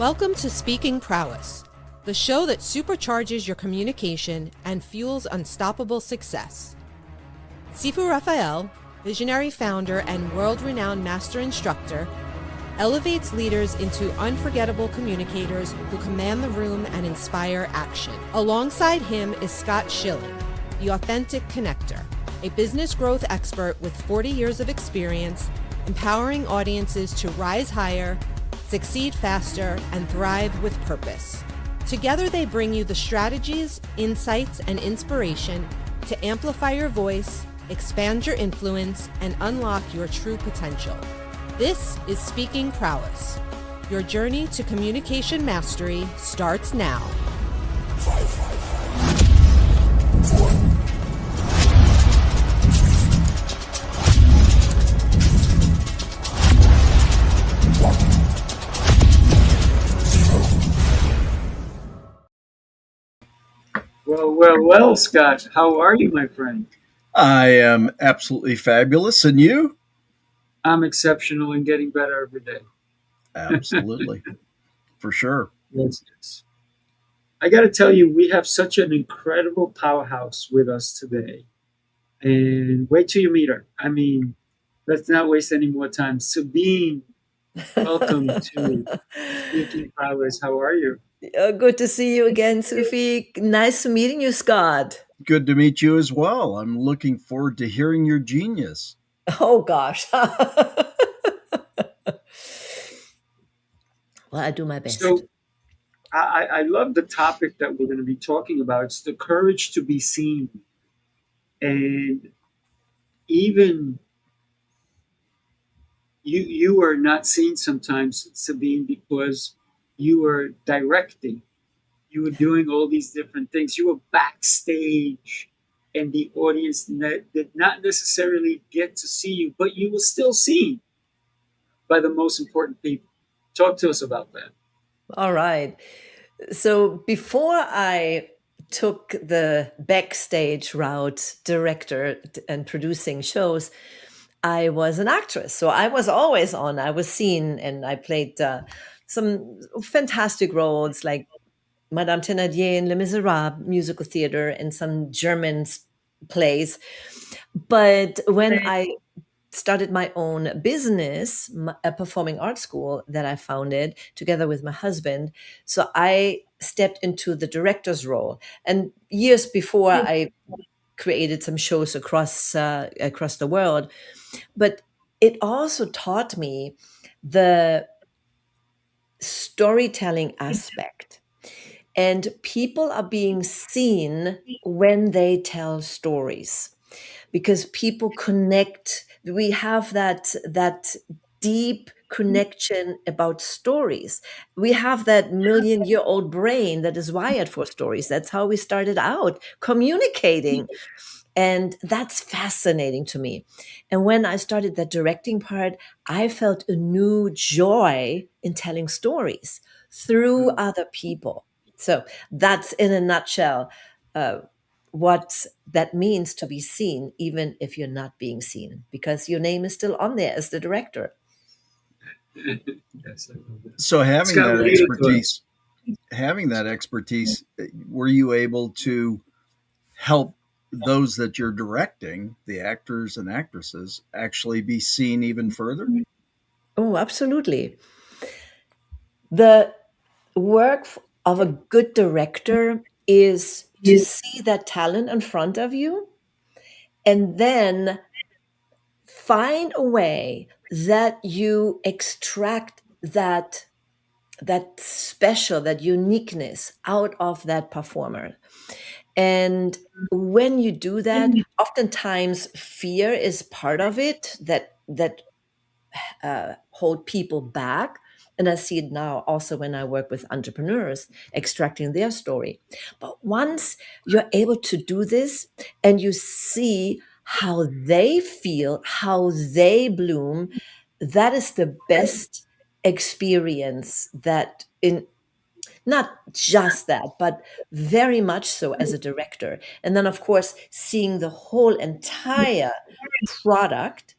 Welcome to Speaking Prowess, the show that supercharges your communication and fuels unstoppable success. Sifu Raphael, visionary founder and world-renowned master instructor, elevates leaders into unforgettable communicators who command the room and inspire action. Alongside him is Scott Schilling, the authentic connector, a business growth expert with 40 years of experience, empowering audiences to rise higher, succeed faster, and thrive with purpose. Together, they bring you the strategies, insights, and inspiration to amplify your voice, expand your influence, and unlock your true potential. This is Speaking Prowess. Your journey to communication mastery starts now. 5, 4, Well, Scott, how are you, my friend? I am absolutely fabulous. And you? I'm exceptional and getting better every day. Absolutely. For sure. Yes. I got to tell you, we have such an incredible powerhouse with us today. And wait till you meet her. I mean, let's not waste any more time. Sabine, welcome to Speaking Prowess. How are you? Good to see you again, Sufi. Nice meeting you, Scott. Good to meet you as well. I'm looking forward to hearing your genius. Oh, gosh. Well, I do my best. So I love the topic that we're going to be talking about. It's the courage to be seen. And even you are not seen sometimes, Sabine, because you were directing. You were doing all these different things. You were backstage, and the audience did not necessarily get to see you, but you were still seen by the most important people. Talk to us about that. All right. So before I took the backstage route, director and producing shows, I was an actress. So I was always on. I was seen, and I played some fantastic roles like Madame Thénardier in Les Miserables musical theater and some German plays. But when I started my own business, a performing arts school that I founded together with my husband, so I stepped into the director's role. And years before, I created some shows across the world. But it also taught me the storytelling aspect. And people are being seen when they tell stories, because people connect. We have that deep connection about stories. We have that million-year-old brain that is wired for stories. That's how we started out communicating. And that's fascinating to me. And when I started the directing part, I felt a new joy in telling stories through other people. So that's in a nutshell what that means to be seen, even if you're not being seen, because your name is still on there as the director. Yes, I love that. So Scott, what are your thoughts? having that expertise, were you able to help those that you're directing, the actors and actresses, actually be seen even further? Oh, absolutely. The work of a good director is to see that talent in front of you and then find a way that you extract that special, that uniqueness out of that performer. And when you do that, oftentimes fear is part of it that hold people back. And I see it now also when I work with entrepreneurs, extracting their story. But once you're able to do this and you see how they feel, how they bloom, that is the best experience that in not just that, but very much so as a director. And then, of course, seeing the whole entire product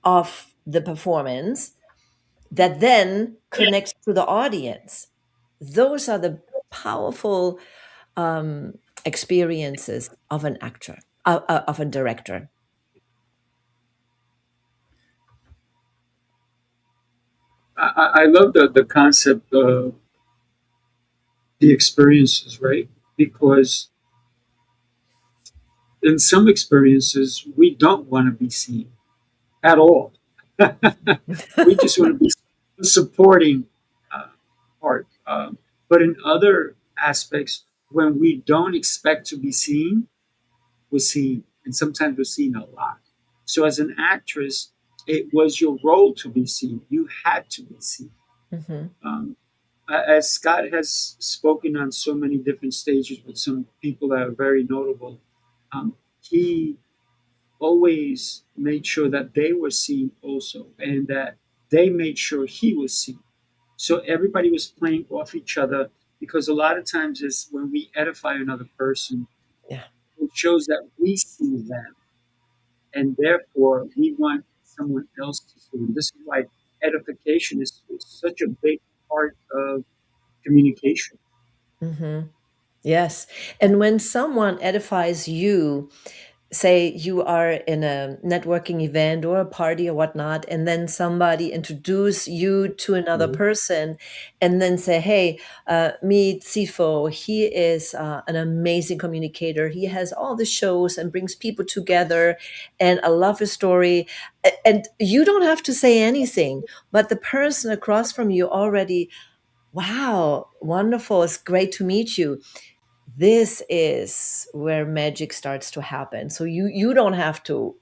of the performance that then connects to the audience. Those are the powerful um, experiences of an actor, of a director. I love the concept of the experiences, right? Because in some experiences, we don't want to be seen at all. We just want to be supporting uh, part. But in other aspects, when we don't expect to be seen, we're seen, and sometimes we're seen a lot. So as an actress, it was your role to be seen. You had to be seen. Hmm. Um, as Scott has spoken on so many different stages with some people that are very notable, he always made sure that they were seen also, and that they made sure he was seen. So everybody was playing off each other, because a lot of times is when we edify another person, Yeah. it shows that we see them, and therefore we want someone else to see them. This is why edification is such a big part of communication. Hmm. Yes. And when someone edifies you, say you are in a networking event or a party or whatnot, and then somebody introduce you to another person and then say, hey, meet Sifo. He is an amazing communicator. He has all the shows and brings people together. And I love his story. And you don't have to say anything, but the person across from you already, wow, wonderful. It's great to meet you. This is where magic starts to happen. So you don't have to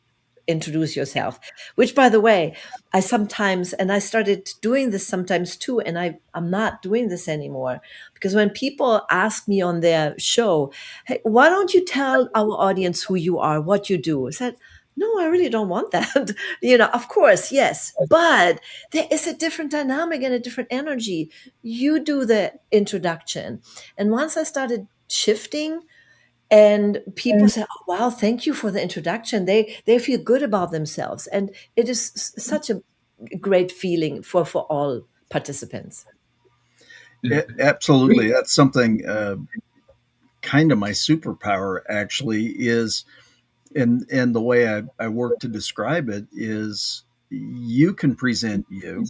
introduce yourself, which, by the way, I sometimes, and I started doing this sometimes too, and I'm not doing this anymore, because when people ask me on their show, hey, why don't you tell our audience who you are, what you do? I said, no, I really don't want that. Of course, yes, but there is a different dynamic and a different energy. You do the introduction. And once I started shifting, and people say, oh wow, thank you for the introduction, they feel good about themselves, and it is such a great feeling for all participants. Absolutely. That's something, kind of my superpower actually is, and the way I work to describe it is, you can present you.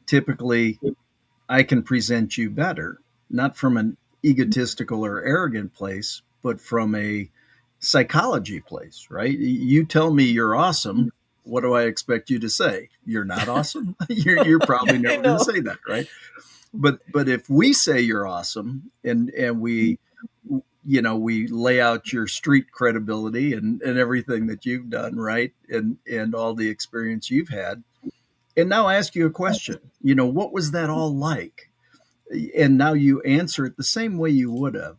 Typically, I can present you better, not from an egotistical or arrogant place, but from a psychology place, right? You tell me you're awesome. What do I expect you to say? You're not awesome? You're probably I never going to know. say that, right? But if we say you're awesome, and we, we lay out your street credibility and everything that you've done, right, and all the experience you've had, and now ask you a question, what was that all like? And now you answer it the same way you would have.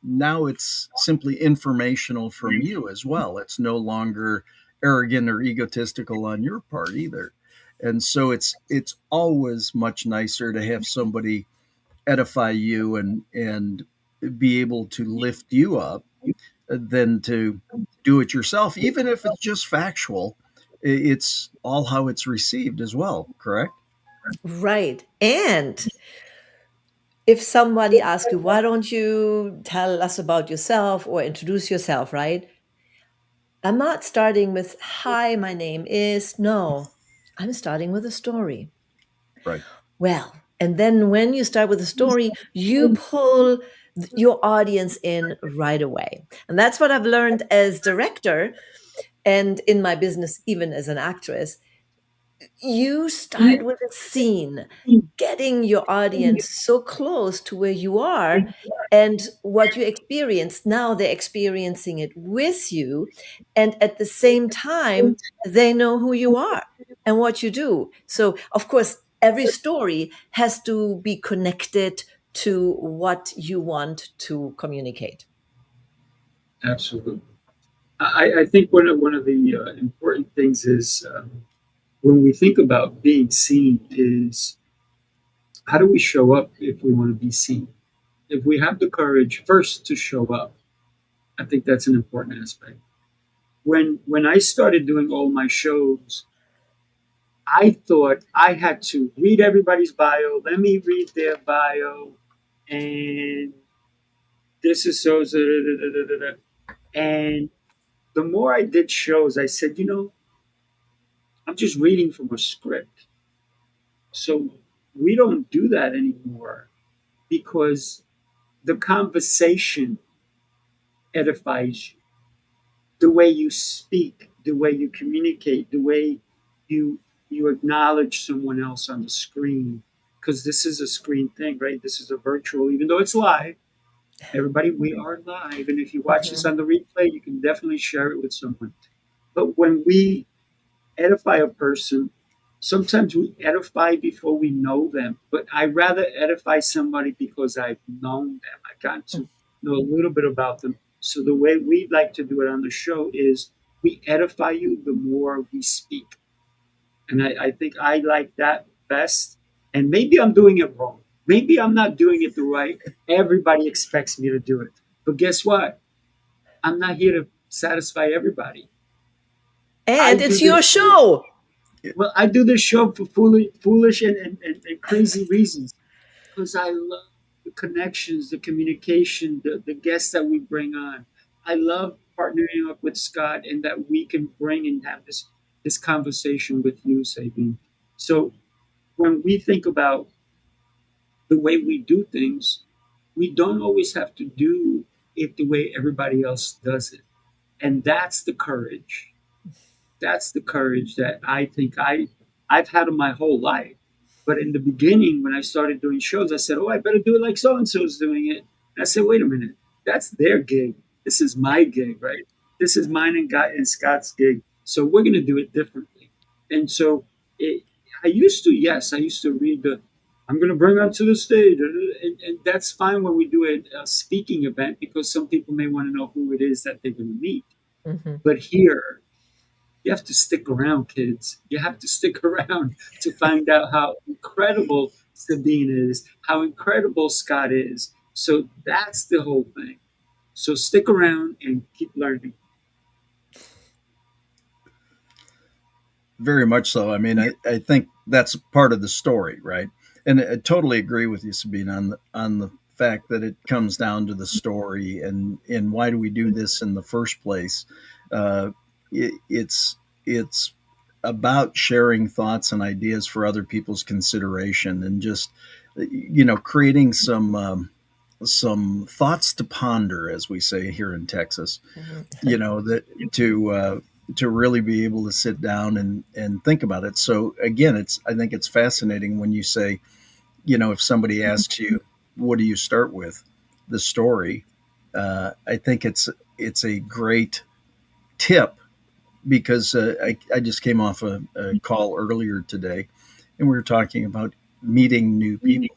Now it's simply informational from you as well. It's no longer arrogant or egotistical on your part either. And so it's always much nicer to have somebody edify you and be able to lift you up than to do it yourself, even if it's just factual. It's all how it's received as well, correct? Right. And if somebody asks you, why don't you tell us about yourself or introduce yourself, right? I'm not starting with, hi, my name is. No, I'm starting with a story. Right. Well, and then when you start with a story, you pull your audience in right away. And that's what I've learned as director and in my business, even as an actress. You start with a scene, getting your audience so close to where you are and what you experienced. Now they're experiencing it with you. And at the same time, they know who you are and what you do. So, of course, every story has to be connected to what you want to communicate. Absolutely. I think one of the important things is, when we think about being seen, is how do we show up if we want to be seen? If we have the courage first to show up, I think that's an important aspect. When I started doing all my shows, I thought I had to read everybody's bio. Let me read their bio, and this is so. And the more I did shows, I said, I'm just reading from a script. So we don't do that anymore because the conversation edifies you. The way you speak, the way you communicate, the way you you acknowledge someone else on the screen. Because this is a screen thing, right? This is a virtual, even though it's live. Everybody, we are live, and if you watch this Mhm. on the replay, you can definitely share it with someone. But when we edify a person, sometimes we edify before we know them. But I rather edify somebody because I've known them. I got to know a little bit about them. So the way we like to do it on the show is we edify you the more we speak. And I think I like that best. And maybe I'm doing it wrong. Maybe I'm not doing it the right. Everybody expects me to do it. But guess what? I'm not here to satisfy everybody. I And do it's your this show. show. Well, I do this show for foolish and crazy reasons because I love the connections, the communication, the guests that we bring on. I love partnering up with Scott and that we can bring and have this conversation with you, Sabine. So when we think about the way we do things, we don't always have to do it the way everybody else does it. And that's the courage that I think I've had my whole life. But in the beginning, when I started doing shows, I said, "Oh, I better do it like so and so is doing it." And I said, "Wait a minute, that's their gig. This is my gig, right? This is mine and Guy and Scott's gig. So we're going to do it differently." And so it, I used to read the. I'm going to bring up to the stage, and that's fine when we do a speaking event because some people may want to know who it is that they're going to meet. Mhm. But here, you have to stick around, kids. You have to stick around to find out how incredible Sabine is, how incredible Scott is. So that's the whole thing. So stick around and keep learning. Very much so. I mean, I think that's part of the story, right? And I totally agree with you, Sabine, on the fact that it comes down to the story and why do we do this in the first place? Uh, it's about sharing thoughts and ideas for other people's consideration and just creating some thoughts to ponder, as we say here in Texas. Mhm. That to really be able to sit down and think about it. So again, I think it's fascinating when you say, if somebody asks you, what do you start with? The story. I think it's a great tip because I just came off a call earlier today, and we were talking about meeting new people,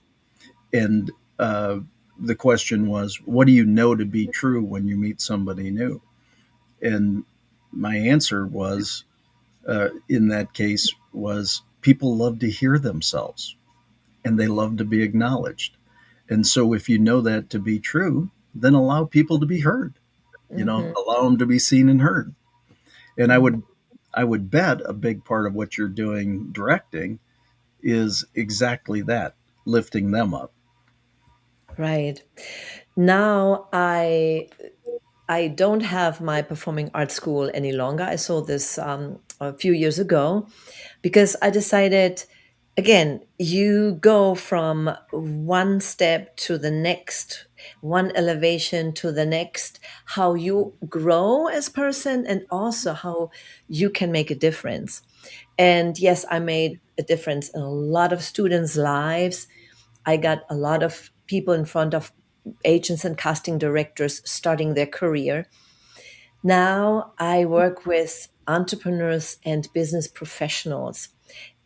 and the question was, what do you know to be true when you meet somebody new? And my answer was, in that case, was people love to hear themselves and they love to be acknowledged. And so, if you know that to be true, then allow people to be heard. Mhm. Allow them to be seen and heard. And Mhm. I would bet a big part of what you're doing directing is exactly that, lifting them up. Right. Now I don't have my performing arts school any longer. I sold this a few years ago because I decided, again, you go from one step to the next, one elevation to the next, how you grow as person and also how you can make a difference. And yes, I made a difference in a lot of students' lives. I got a lot of people in front of agents and casting directors starting their career. Now I work with entrepreneurs and business professionals,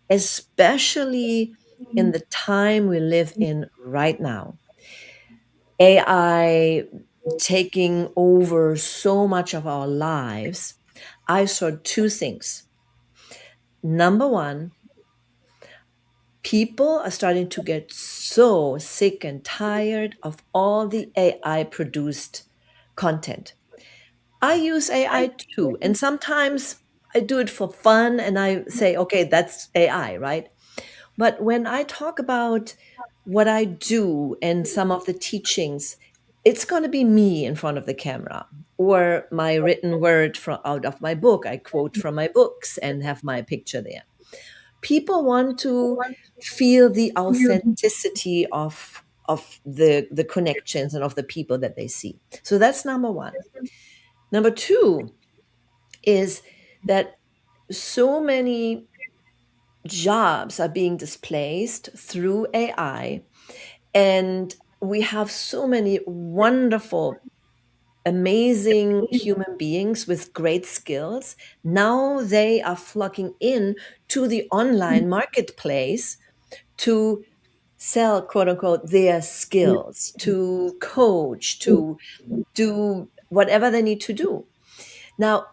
especially in the time we live in right now. AI taking over so much of our lives. I saw two things. Number one, people are starting to get so sick and tired of all the AI produced content. I use AI too, and sometimes I do it for fun and I say, okay, that's AI, right? But when I talk about what I do and some of the teachings, it's going to be me in front of the camera or my written word from out of my book. I quote from my books and have my picture there. People want to feel the authenticity of the connections and of the people that they see. So that's number one. Number two is that so many jobs are being displaced through AI, and we have so many wonderful, amazing human beings with great skills. Now they are flocking in to the online marketplace to sell, quote unquote, their skills, to coach, to do whatever they need to do. Now,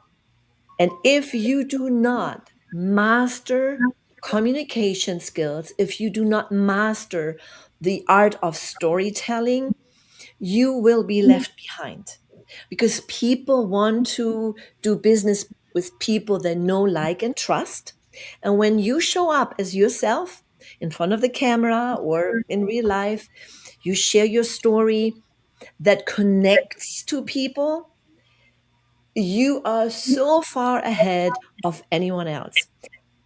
and if you do not master communication skills, if you do not master the art of storytelling, you will be left behind because people want to do business with people they know, like, and trust. And when you show up as yourself in front of the camera or in real life, you share your story that connects to people, you are so far ahead of anyone else.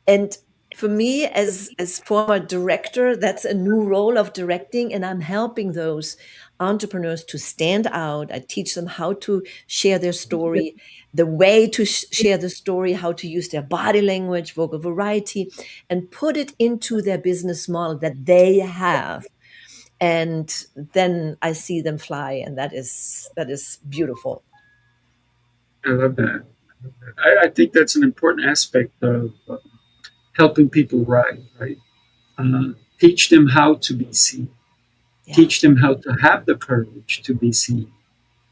And for me, as former director, that's a new role of directing, and I'm helping those entrepreneurs to stand out. I teach them how to share their story, the way to share the story, how to use their body language, vocal variety, and put it into their business model that they have. And then I see them fly, and that is beautiful. I love that. I think that's an important aspect of helping people ride, right? Teach them how to be seen, Yeah. teach them how to have the courage to be seen,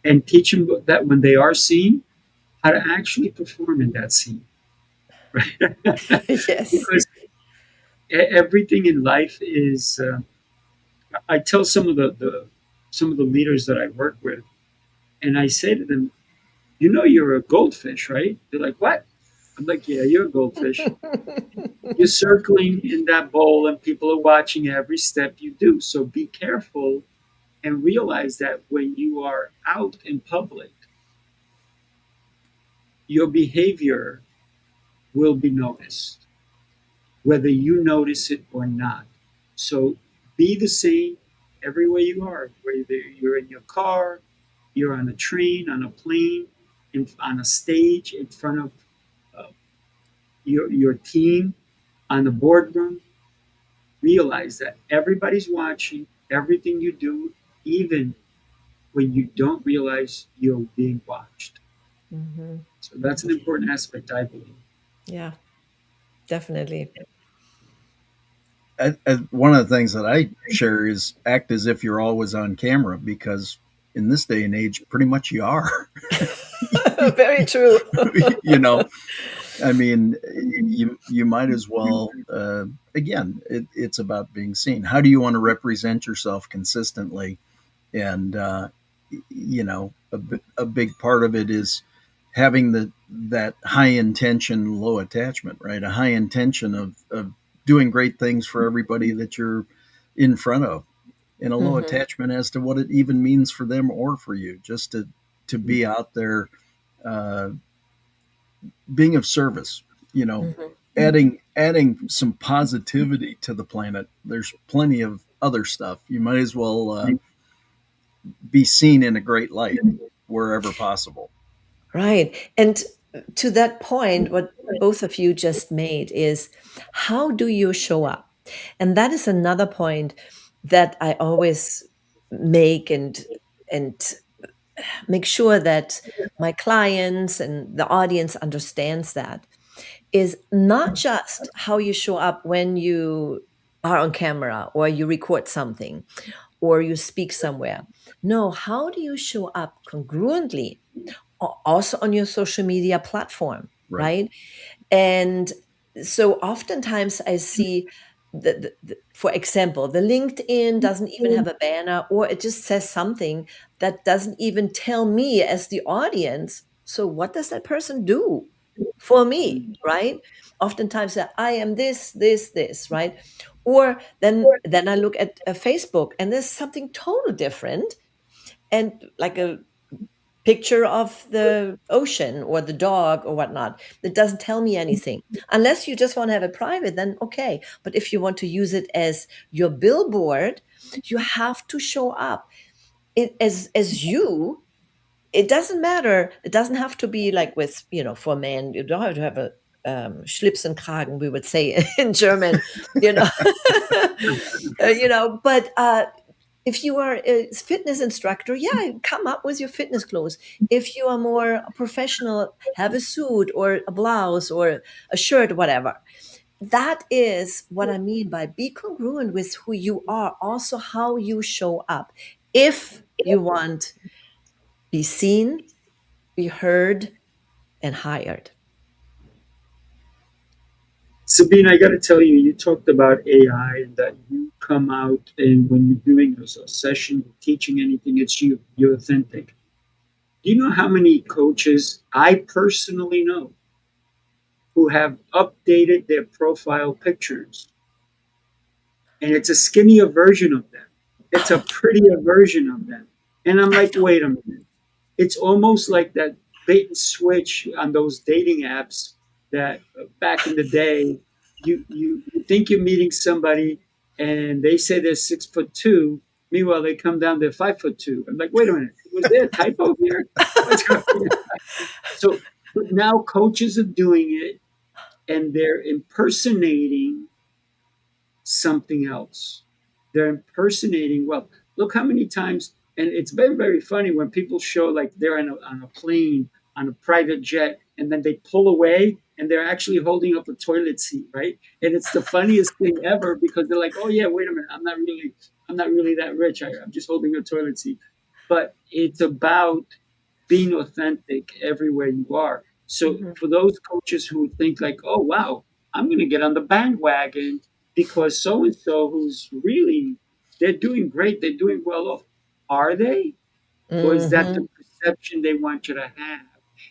and teach them that when they are seen, how to actually perform in that scene, right? Yes. Because everything in life is. I tell some of the leaders that I work with, and I say to them, "You know, you're a goldfish, right?" They're like, "What?" I'm like, "Yeah, you're a goldfish. You're circling in that bowl, and people are watching every step you do. So be careful and realize that when you are out in public, your behavior will be noticed, whether you notice it or not. So be the same everywhere you are, whether you're in your car, you're on a train, on a plane, on a stage in front of uh, your team, on a boardroom. Realize that everybody's watching everything you do, even when you don't realize you're being watched. Hmm. So that's an important aspect, I believe. Yeah, definitely. One of the things that I share is act as if you're always on camera because in this day and age, pretty much you are. Very true. you know, I mean, you might as well. Again, it's about being seen. How do you want to represent yourself consistently? And a big part of it is having that high intention, low attachment, right? A high intention of doing great things for everybody that you're in front of, and a low Hmm. attachment as to what it even means for them or for you, just to be out there, uh, being of service, you know, Hmm. adding some positivity to the planet. There's plenty of other stuff. You might as well be seen in a great light wherever possible. Right. And to that point, what both of you just made is, how do you show up? And that is another point that I always make, and make sure that my clients and the audience understands that, is not just how you show up when you are on camera or you record something or you speak somewhere. No, how do you show up congruently also on your social media platform, Right. right? And so oftentimes I see for example, the LinkedIn doesn't even have a banner, or it just says something that doesn't even tell me as the audience. So what does that person do? for me, right? Oftentimes I am this, right? Or then I look at Facebook and there's something total different, and like a picture of the ocean or the dog or whatnot. It doesn't tell me anything. Unless you just want to have it private, then okay. But if you want to use it as your billboard, you have to show up as you. It doesn't matter. It doesn't have to be like with, for men, you don't have to have a Schlips and Kragen, we would say in German, you know, but if you are a fitness instructor, yeah, come up with your fitness clothes. If you are more professional, have a suit or a blouse or a shirt, whatever. That is what I mean by be congruent with who you are, also how you show up. If you want be seen, be heard, and hired. Sabine, I got to tell you, you talked about AI and that you come out and when you're doing a session, teaching anything, it's you. You're authentic. Do you know how many coaches I personally know who have updated their profile pictures and it's a skinnier version of them? It's a prettier version of them. And I'm I like, don't. wait a minute. It's almost like that bait and switch on those dating apps that back in the day, you think you're meeting somebody and they say they're 6'2". Meanwhile, they come down, they're 5'2". I'm like, wait a minute, was there a typo here? What's going on? So, but now coaches are doing it and they're impersonating something else. They're impersonating, well, look how many times, and it's very, very funny when people show like they're on a plane, on a private jet, and then they pull away and they're actually holding up a toilet seat, right? And it's the funniest thing ever because they're like, oh yeah, wait a minute, I'm not really that rich. I'm just holding a toilet seat. But it's about being authentic everywhere you are. So Mhm, for those coaches who think like, oh wow, I'm going to get on the bandwagon because so and so who's really they're doing great, they're doing well off. Are they? Or is that the mhm, perception they want you to have?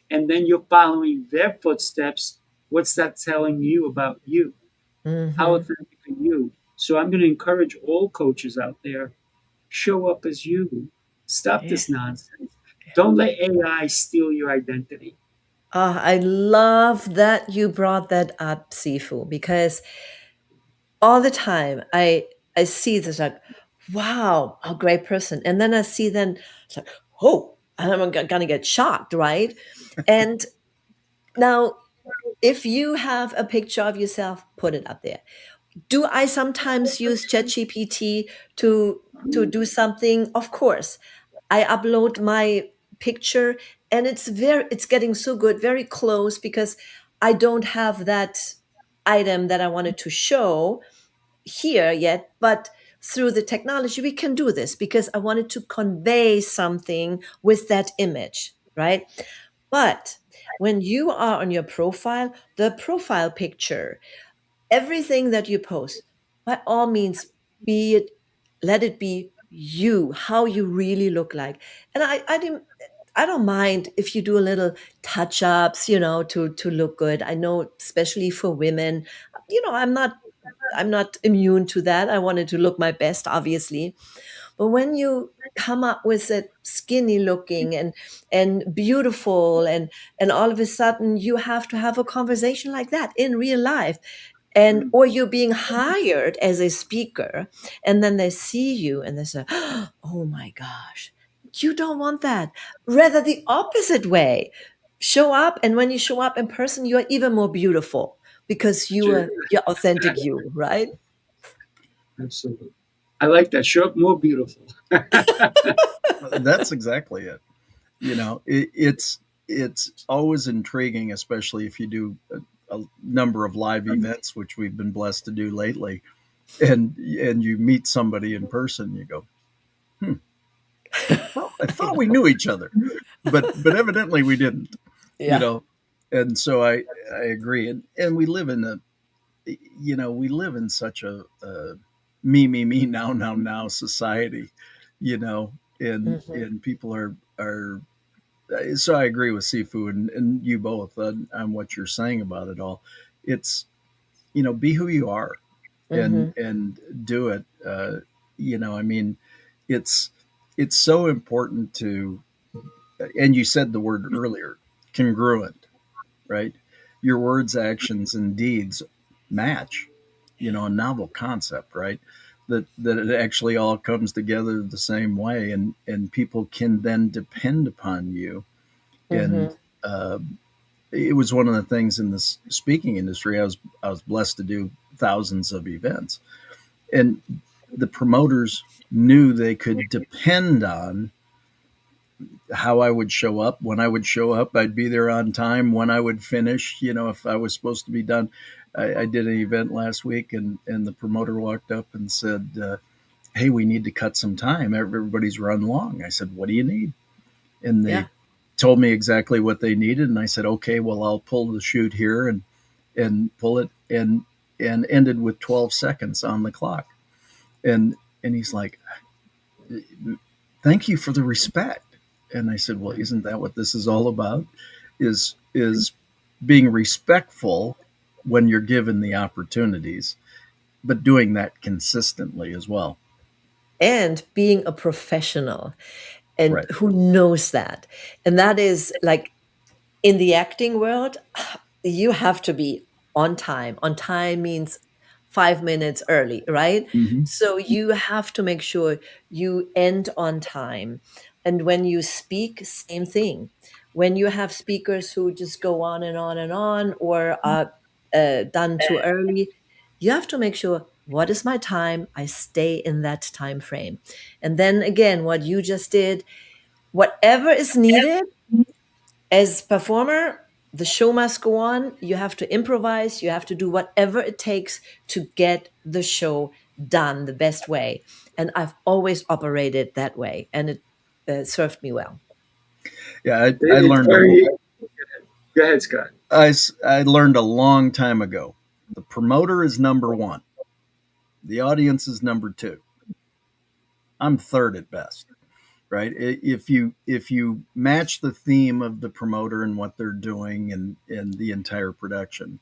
And then you're following their footsteps. What's that telling you about you? How mhm. authentic are you? So I'm going to encourage all coaches out there, show up as you. Stop Yeah. this nonsense. Don't let AI steal your identity. I love that you brought that up, Sifu, because all the time I see this like, wow, a great person, and then I see then it's like, oh, I'm gonna get shocked, right? And now, if you have a picture of yourself, put it up there. Do I sometimes use ChatGPT to do something? Of course. I upload my picture and it's getting so good, very close because I don't have that item that I wanted to show here yet, but through the technology we can do this because I wanted to convey something with that image, right? But when you are on your profile, the profile picture, everything that you post, by all means, be it, let it be you, how you really look like. And I don't mind if you do a little touch ups, to look good. I know, especially for women, I'm not immune to that. I wanted to look my best, obviously. But when you come up with it skinny looking and beautiful and all of a sudden you have to have a conversation like that in real life, and Mm, or you're being hired as a speaker and then they see you and they say, oh my gosh, you don't want that. Rather the opposite way. Show up, and when you show up in person you're even more beautiful because sure, you're authentic you, right? absolutely. I like that. Show up more beautiful. That's exactly it. It's always intriguing, especially if you do a number of live events, which we've been blessed to do lately, and you meet somebody in person. You go, hmm, I I thought we know. knew each other, but evidently we didn't. You Yeah. know, and so I agree, and we live in a we live in such a me now society, and Mhm. people are So I agree with Sifu and you both on what you're saying about it all. It's, be who you are Hmm. and do it. I mean, it's it's so important to, and you said the word earlier, congruent, right? Your words, actions, and deeds match. A novel concept, right? That it actually all comes together the same way, and people can then depend upon you. And Hmm. uh, it was one of the things in this speaking industry. I was blessed to do thousands of events, and the promoters knew they could depend on how I would show up. When I would show up, I'd be there on time. When I would finish, if I was supposed to be done. I did an event last week, and the promoter walked up and said, "Hey, we need to cut some time. Everybody's run long." I said, "What do you need?" And they Yeah. told me exactly what they needed, and I said, "Okay, well, I'll pull the chute here and pull it," and ended with 12 seconds on the clock. And he's like, "Thank you for the respect." And I said, "Well, isn't that what this is all about? Is being respectful when you're given the opportunities, but doing that consistently as well." And being a professional, and Right. who knows that. And that is like, in the acting world, you have to be on time. On time means 5 minutes early, right? Mm-hmm. So you have to make sure you end on time. And when you speak, same thing. When you have speakers who just go on and on and on, or are done too early, you have to make sure, what is my time? I stay in that time frame. And then again, what you just did, whatever is needed as performer, the show must go on. You have to improvise. You have to do whatever it takes to get the show done the best way. And I've always operated that way, and it served me well. Yeah, I It's learned very. Go ahead, Scott. I learned a long time ago. The promoter is number one. The audience is number two. I'm third at best, right? If you match the theme of the promoter and what they're doing and the entire production,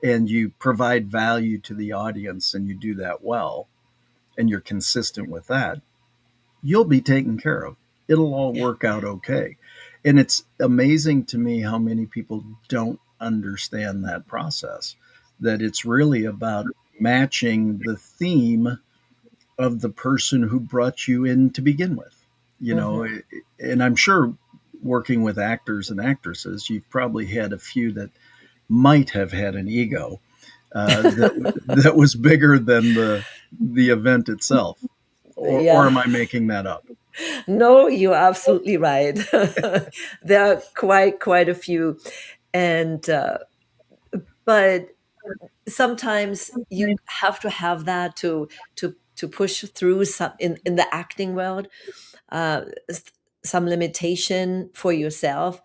and you provide value to the audience and you do that well, and you're consistent with that, you'll be taken care of. It'll all Yeah. work out okay. And it's amazing to me how many people don't understand that process, that it's really about matching the theme of the person who brought you in to begin with. You know, Hmm. and I'm sure working with actors and actresses, you've probably had a few that might have had an ego that was bigger than the event itself. Or Yeah. am I making that up? No, you're absolutely right. There are quite a few, and but sometimes you have to have that to push through some in the acting world, uh, s- some limitation for yourself,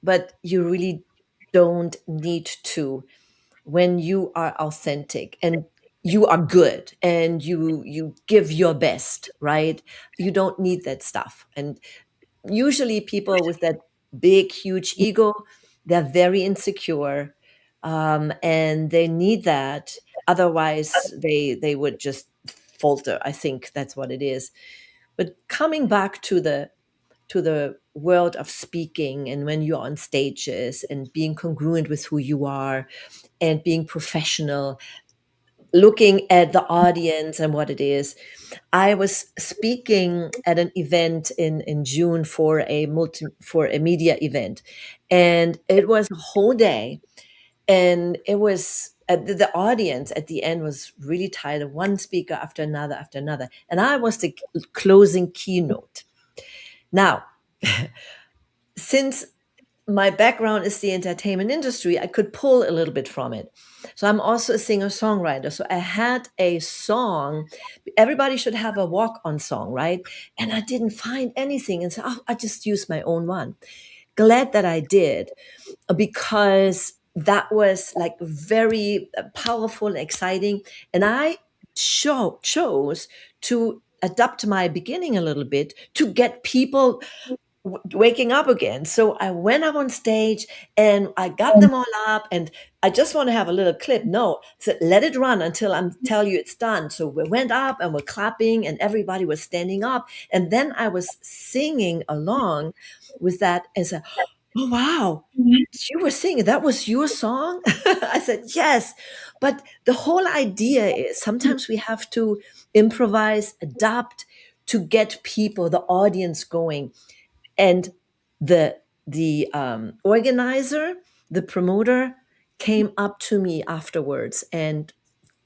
but you really don't need to, when you are authentic and you are good and you give your best, right? You don't need that stuff. And usually people with that big huge ego, they're very insecure, and they need that, otherwise they would just falter. I think that's what it is. But coming back to the world of speaking, and when you're on stages and being congruent with who you are and being professional, looking at the audience and what it is. I was speaking at an event in June for for a media event, and it was a whole day, and it was the audience at the end was really tired of one speaker after another, and I was the closing keynote. Now, since my background is the entertainment industry, I could pull a little bit from it. So I'm also a singer songwriter. So I had a song. Everybody should have a walk on song, right? And I didn't find anything. And so, oh, I just used my own one. Glad that I did, because that was like very powerful and exciting. And I chose to adapt my beginning a little bit to get people waking up again. So I went up on stage and I got them all up, and I just want to have a little clip. No, so let it run until I tell you it's done. So we went up and we're clapping and everybody was standing up. And then I was singing along with that as a, oh, wow. You were singing, that was your song? I said, yes. But the whole idea is sometimes we have to improvise, adapt to get people, the audience going. And the organizer, the promoter, came up to me afterwards and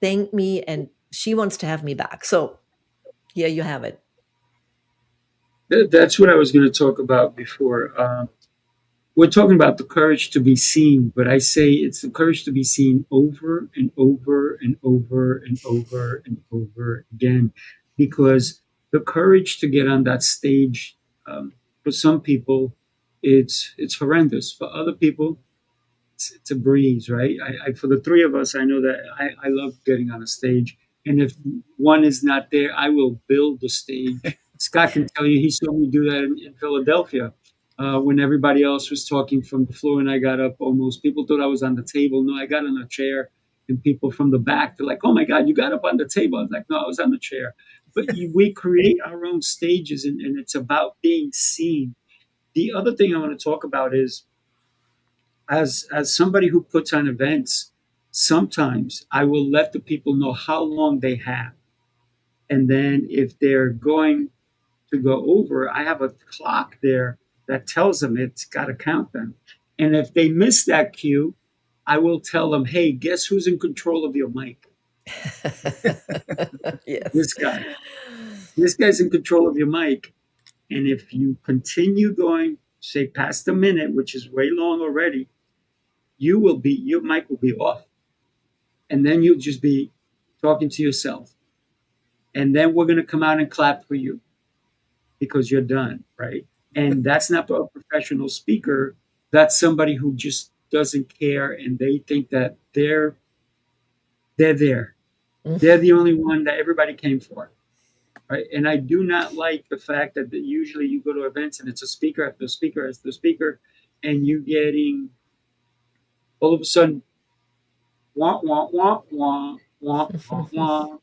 thanked me, and she wants to have me back. So here you have it. That's what I was going to talk about before. We're talking about the courage to be seen, but I say it's the courage to be seen over and over and over and over and over again, because the courage to get on that stage, for some people, it's horrendous. For other people, it's a breeze, right? For the three of us, I know that I love getting on a stage, and if one is not there, I will build the stage. Scott can tell you he saw me do that in Philadelphia, when everybody else was talking from the floor, and I got up almost. People thought I was on the table. No, I got on a chair, and people from the back, they're like, "Oh my God, you got up on the table!" I was like, "No, I was on the chair." But we create our own stages, and it's about being seen. The other thing I want to talk about is, as somebody who puts on events, sometimes I will let the people know how long they have. And then if they're going to go over, I have a clock there that tells them it's got to count them. And if they miss that cue, I will tell them, hey, guess who's in control of your mic? Yes. This guy. This guy's in control of your mic. And if you continue going, say past a minute, which is way long already, your mic will be off. And then you'll just be talking to yourself. And then we're going to come out and clap for you because you're done, right? And that's not a professional speaker. That's somebody who just doesn't care, and they think that they're there. They're the only one that everybody came for, right? And I do not like the fact that usually you go to events and it's a speaker after speaker after speaker, and you getting all of a sudden wah wah wah wah wah wah wah,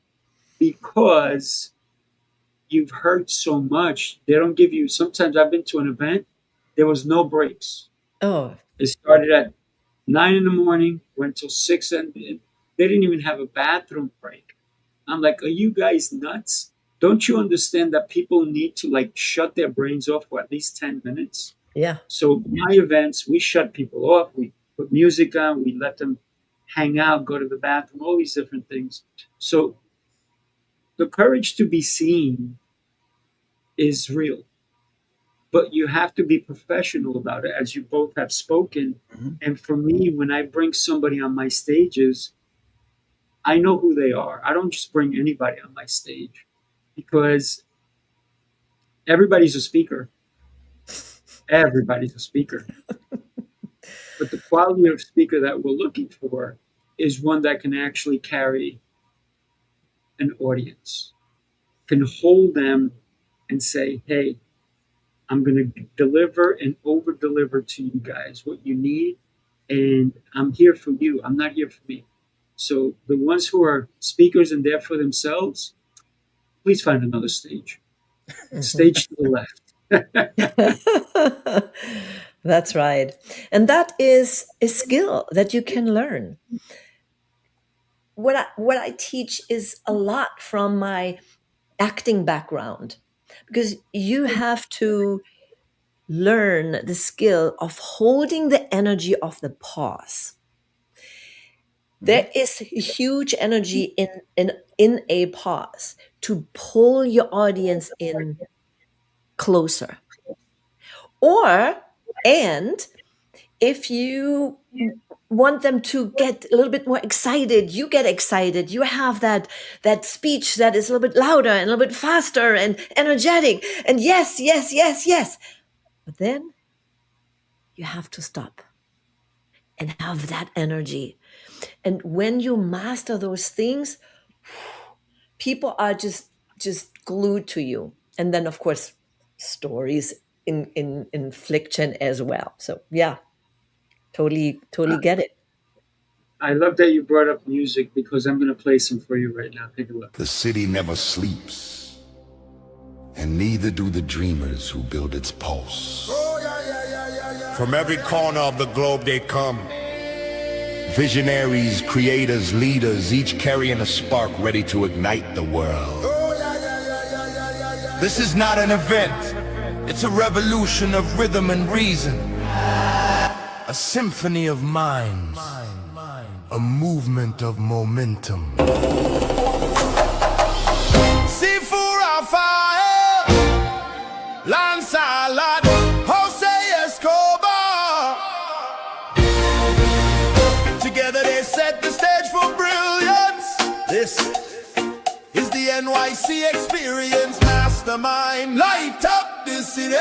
because you've heard so much. They don't give you. Sometimes I've been to an event, there was no breaks. Oh, It started at 9 in the morning, went till 6, and they didn't even have a bathroom break. I'm like, are you guys nuts? Don't you understand that people need to like shut their brains off for at least 10 minutes? yeah. So my events, we shut people off. We put music on. We let them hang out, go to the bathroom, all these different things. So the courage to be seen is real, but you have to be professional about it, as you both have spoken. Mhm. And for me, when I bring somebody on my stages, I know who they are. I don't just bring anybody on my stage, because everybody's a speaker. Everybody's a speaker. But the quality of speaker that we're looking for is one that can actually carry an audience, can hold them and say, hey, I'm going to deliver and over deliver to you guys what you need. And I'm here for you. I'm not here for me. So the ones who are speakers and there for themselves, please find another stage. Stage to the left. That's right. And that is a skill that you can learn. What I teach is a lot from my acting background, because you have to learn the skill of holding the energy of the pause. There is huge energy in a pause to pull your audience in closer. Or, and if you want them to get a little bit more excited, you get excited, you have that speech that is a little bit louder and a little bit faster and energetic, and yes, yes, yes, yes. But then you have to stop and have that energy. And when you master those things, people are just glued to you. And then of course, stories in infliction as well. So yeah, totally get it. I love that you brought up music because I'm going to play some for you right now. Take a look. The city never sleeps, and neither do the dreamers who build its pulse. From every corner of the globe they come. Visionaries, creators, leaders, each carrying a spark ready to ignite the world. This is not an event. It's a revolution of rhythm and reason. A symphony of minds. A movement of momentum. Sifu Rafael, Lancelot, Jose Escobar. Together they set the stage for brilliance. This is the NYC experience. Mastermind, light up the city.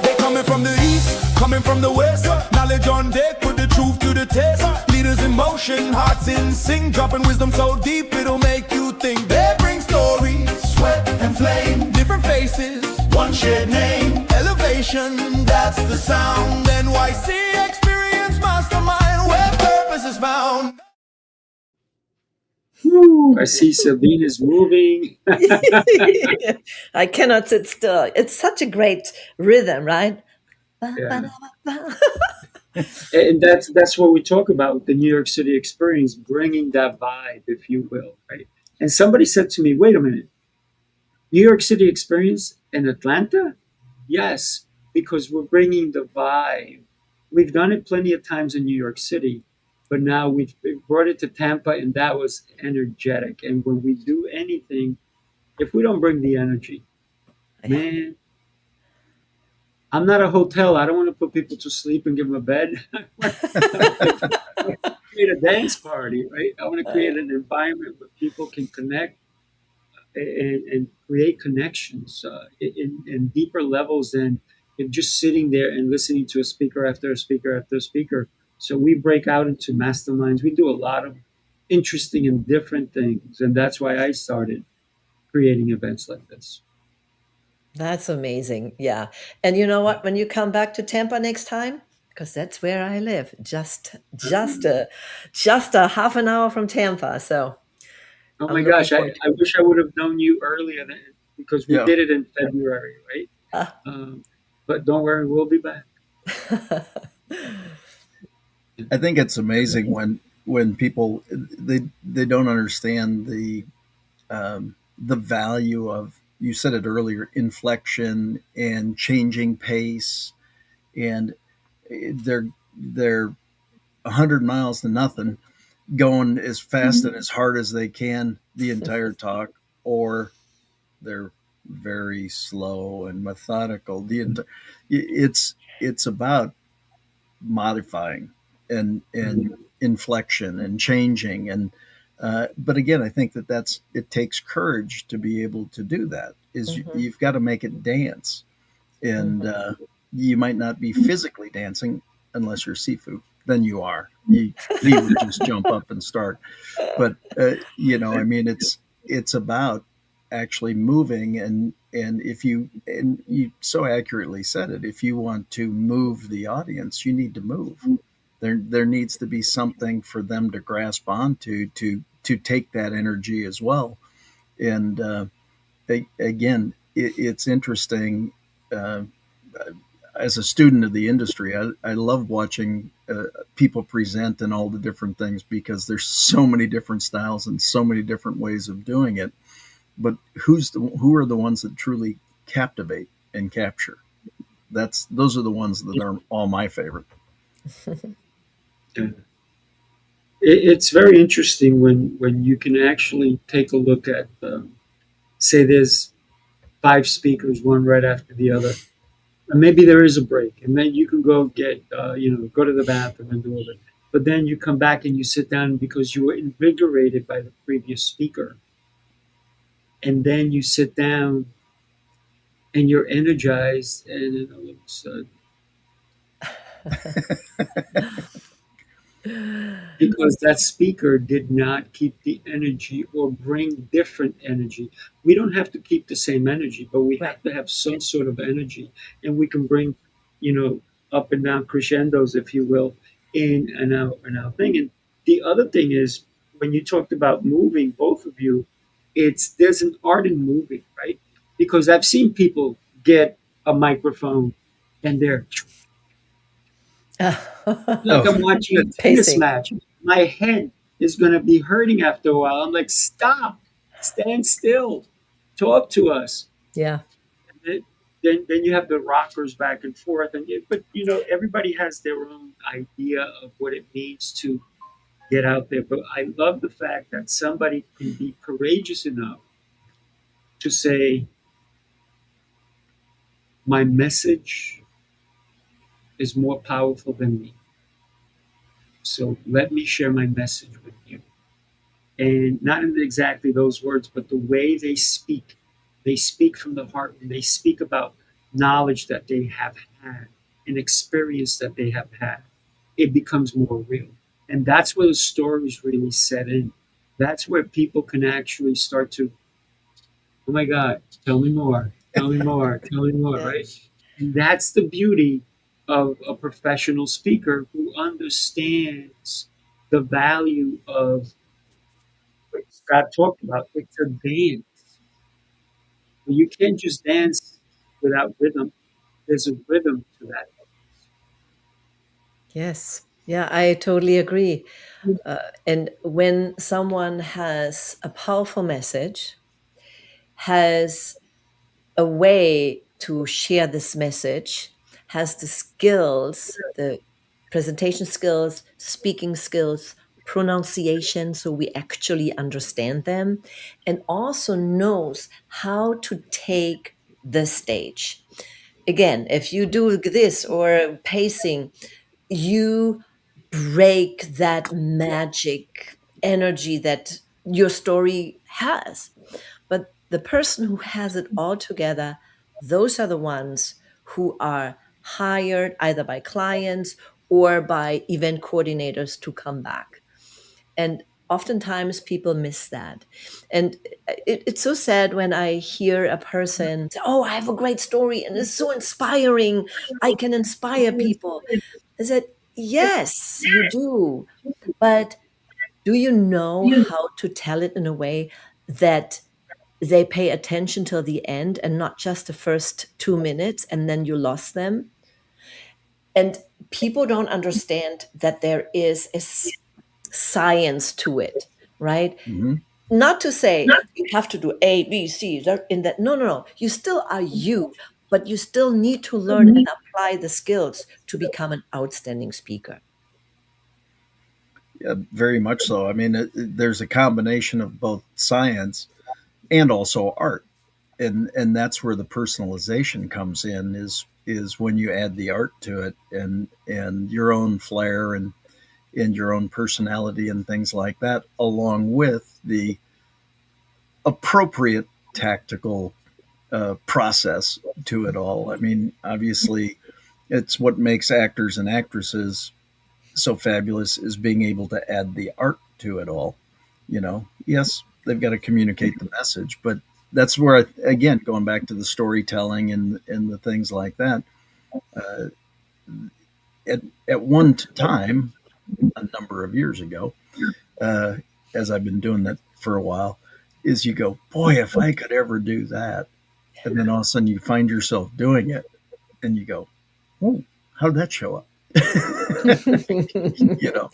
They coming from the east, coming from the west. Knowledge on deck, put the truth to the test. Leaders in motion, hearts in sync, dropping wisdom so deep it'll make you think. They bring stories, sweat and flame, different faces, one shared name. Elevation, that's the sound. NYC experience mastermind, where purpose is found. Woo, I see Sabine is moving. I cannot sit still. It's such a great rhythm, right? Yeah. And that's what we talk about, the New York City experience, bringing that vibe, if you will, right? And somebody said to me, wait a minute, New York City experience in Atlanta? Yes, because we're bringing the vibe. We've done it plenty of times in New York City, but now we've brought it to Tampa, and that was energetic. And when we do anything, if we don't bring the energy, man, I'm not a hotel. I don't want to put people to sleep and give them a bed. I want to create a dance party, right? I want to create an environment where people can connect and create connections in deeper levels than if just sitting there and listening to a speaker after a speaker after a speaker. So we break out into masterminds. We do a lot of interesting and different things. And that's why I started creating events like this. That's amazing. Yeah. And you know what? When you come back to Tampa next time, because that's where I live, just a half an hour from Tampa. So Oh I'm my looking gosh, forward to I wish I would have known you earlier because we Yeah. did it in February, right? it. But don't worry, we'll be back. I think it's amazing when people they don't understand the value of, you said it earlier, inflection and changing pace, and they're 100 miles to nothing, going as fast and as hard as they can the entire talk, or they're very slow and methodical. It's about modifying and inflection and changing, and but again, I think that's it takes courage to be able to do that. Is you've got to make it dance, and you might not be physically dancing unless you're Sifu. Then you are. He would just jump up and start. But I mean, it's about actually moving, and if you and you so accurately said it, if you want to move the audience, you need to move. There needs to be something for them to grasp onto to take that energy as well. And again, it's interesting. As a student of the industry, I love watching people present and all the different things, because there's so many different styles and so many different ways of doing it. But who are the ones that truly captivate and capture? Those are the ones that are all my favorite. It's very interesting when you can actually take a look at, say, there's 5 speakers, one right after the other. And maybe there is a break, and then you can go go to the bathroom and do all that. But then you come back and you sit down because you were invigorated by the previous speaker. And then you sit down and you're energized, and then all of a sudden, because that speaker did not keep the energy or bring different energy. We don't have to keep the same energy, but we Right. have to have some sort of energy, and we can bring, you know, up and down crescendos, if you will, in our thing. And the other thing is, when you talked about moving, both of you, it's there's an art in moving, right? Because I've seen people get a microphone and they're like Oh, I'm watching a tennis Pacing. match. My head is going to be hurting after a while. I'm like, stop, stand still, talk to us. Yeah. And then you have the rockers back and forth, and but everybody has their own idea of what it means to get out there. But I love the fact that somebody can be courageous enough to say, my message is more powerful than me. So let me share my message with you. And not in exactly those words, but the way they speak from the heart, and they speak about knowledge that they have had, an experience that they have had. It becomes more real. And that's where the stories really set in. That's where people can actually start to, oh my God, tell me more, tell me more, tell me more, Yeah. right? And that's the beauty of a professional speaker who understands the value of what Scott talked about. It's a dance. You can't just dance without rhythm. There's a rhythm to that. Yes. Yeah, I totally agree. And when someone has a powerful message, has a way to share this message, has the skills, the presentation skills, speaking skills, pronunciation, so we actually understand them, and also knows how to take the stage. Again, if you do this or pacing, you break that magic energy that your story has. But the person who has it all together, those are the ones who are hired either by clients or by event coordinators to come back. And oftentimes people miss that. And it's so sad when I hear a person say, oh, I have a great story and it's so inspiring. I can inspire people. I said, yes, you do. But do you know how to tell it in a way that they pay attention till the end and not just the first 2 minutes and then you lost them? And people don't understand that there is a science to it, right? mhm. Not to say you have to do A, B, C, in that. No, no, no. You still are you, but you still need to learn and apply the skills to become an outstanding speaker. Yeah, very much so. I mean, there's a combination of both science and also art, and that's where the personalization comes in. Is when you add the art to it, and your own flair and your own personality and things like that, along with the appropriate tactical process to it all. I mean, obviously, it's what makes actors and actresses so fabulous is being able to add the art to it all. Yes, they've got to communicate the message, but that's where, again, going back to the storytelling and the things like that. Uh, at one time, a number of years ago, uh, as I've been doing that for a while, is you go, boy, if I could ever do that, and then all of a sudden you find yourself doing it, and you go, oh, how did that show up? you know,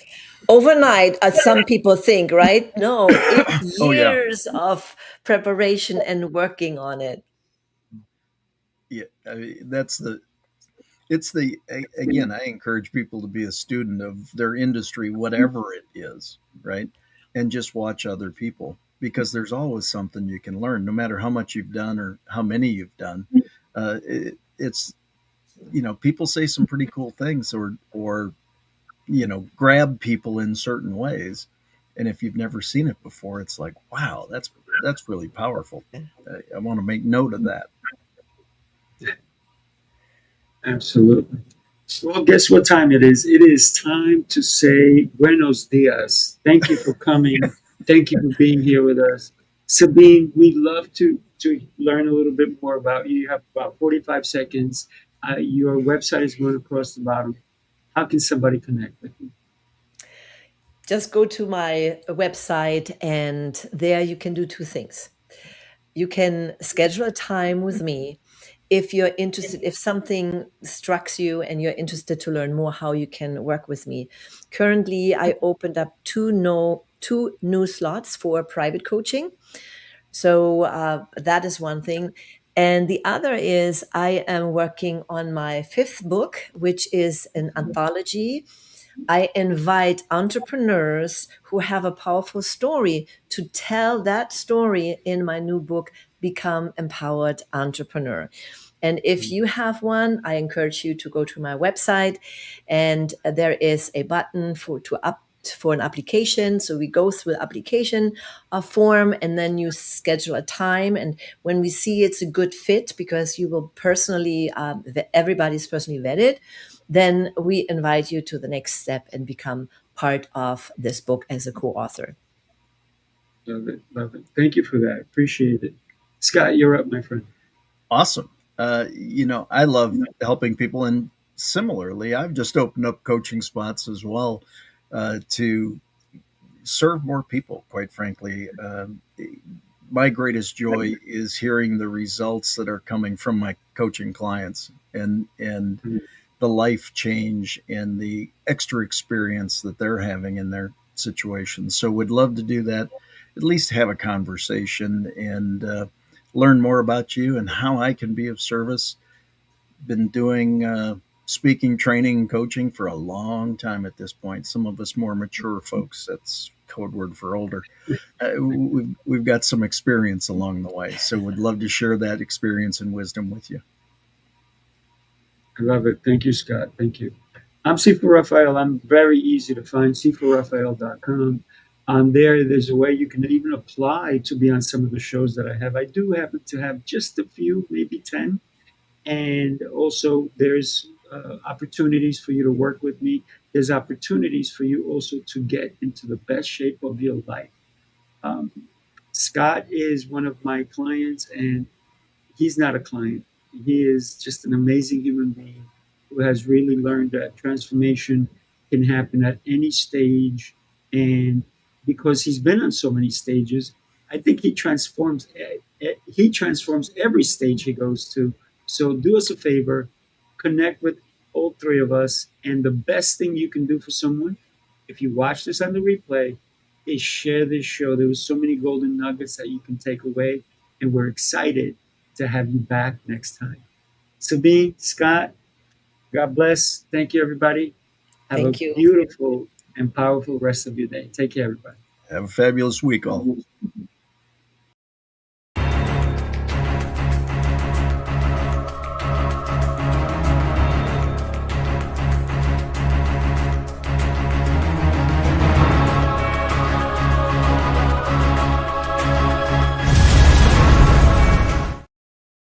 Overnight, as some people think, right? No, it's oh yeah, years of preparation and working on it. yeah. I mean, it's the again. I encourage people to be a student of their industry, whatever it is, right, and just watch other people because there's always something you can learn, no matter how much you've done or how many you've done. It's people say some pretty cool things or grab people in certain ways, and if you've never seen it before, it's like, wow, that's really powerful. I want to make note of that. Absolutely. Well, guess what time it is? It is time to say buenos dias. Thank you for coming. Thank you for being here with us. Sabine, we'd love to learn a little bit more about you. You have about 45 seconds. Your website is going across the bottom. How can somebody connect with you? Just go to my website, and there you can do two things. You can schedule a time with me if you're interested, if something strikes you and you're interested to learn more how you can work with me. Currently, I opened up two new slots for private coaching. So that is one thing. And the other is I am working on my fifth book, which is an anthology. I invite entrepreneurs who have a powerful story to tell that story in my new book, Become Empowered Entrepreneur. And if you have one, I encourage you to go to my website, and there is a button for an application. So we go through the application form, and then you schedule a time. And when we see it's a good fit, because you will personally, everybody's personally vetted, then we invite you to the next step and become part of this book as a co-author. Love it. Love it. Thank you for that. Appreciate it. Scott, you're up, my friend. Awesome. I love helping people, and similarly, I've just opened up coaching spots as well to serve more people. Quite frankly, my greatest joy is hearing the results that are coming from my coaching clients, and the life change and the extra experience that they're having in their situations. So, would love to do that. At least have a conversation and learn more about you and how I can be of service. Been doing speaking, training, and coaching for a long time at this point. Some of us more mature folks, that's code word for older. We've got some experience along the way. So would love to share that experience and wisdom with you. I love it. Thank you, Scott. Thank you. I'm Sifu Raphael. I'm very easy to find, sifuraphael.com. On there, there's a way you can even apply to be on some of the shows that I have. I do happen to have just a few, maybe 10. And also, there's opportunities for you to work with me. There's opportunities for you also to get into the best shape of your life. Um, Scott is one of my clients, and he's not a client. He is just an amazing human being who has really learned that transformation can happen at any stage. And because he's been on so many stages, I think he transforms every stage he goes to. So do us a favor, connect with all three of us. And the best thing you can do for someone, if you watch this on the replay, is share this show. There was so many golden nuggets that you can take away, and we're excited to have you back next time. Sabine, Scott, God bless. Thank you, everybody. Have a Thank you. beautiful and powerful rest of your day. Take care, everybody. Have a fabulous week, all.